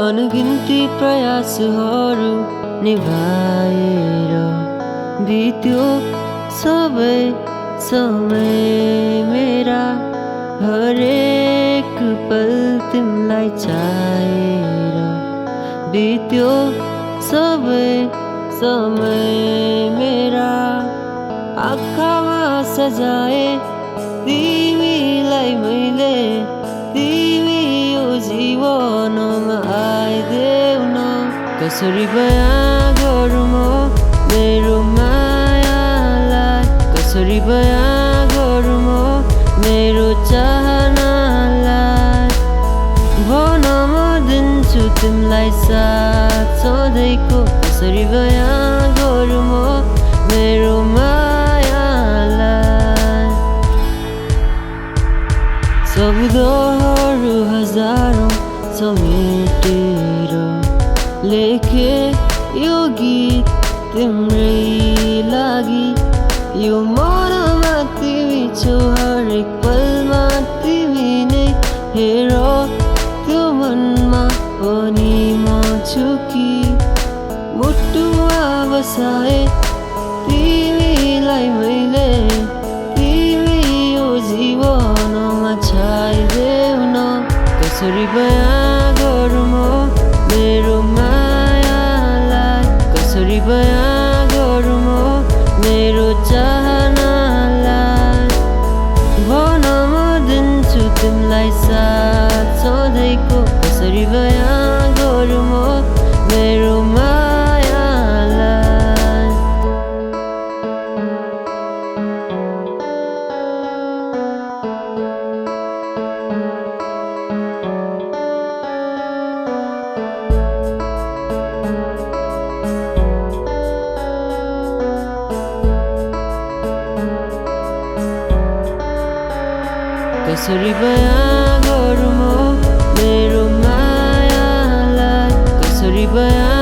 अनगिन्ती प्रयासहरू निभाएर बित्यो सबै समय मेरा। हरेक पल तिमीलाई चाहेर बित्यो सबै समय मेरा। आँखामा सजाए तिमीलाई मैले, तिमी यो जीवनमा आइदेऊ न। कसरी बयां गरौँ म मेरो मायालाई, कसरी बयां गरौँ म मेरो चाहनालाई। भन म दिन्छु तिमीलाई साथ सधैँको, कसरी बयां गरौँ म मेरो मायालाई। शब्दहरू हजारौँ समेटेर लेखे यो गीत तिम्रै लागि। यो मनमा तिमी छौ, हरेक पलमा तिमी नै। हेर त्यो मनमा पनि म छु कि मुटुमा बसाए तिमीलाई मैले, तिमी यो जीवनमा छाइदेऊ न। कसरी बयां गरौँ म मेरो मायालाई, कसरी बयां गरौँ म मेरो चाहनालाई। भन म दिन्छु तिमीलाई साथ सधैँको, कसरी बयां गरौँ म मेरो मायालाई। कसरी बयां गरौँ म मेरो मायालाई, कसरी बयां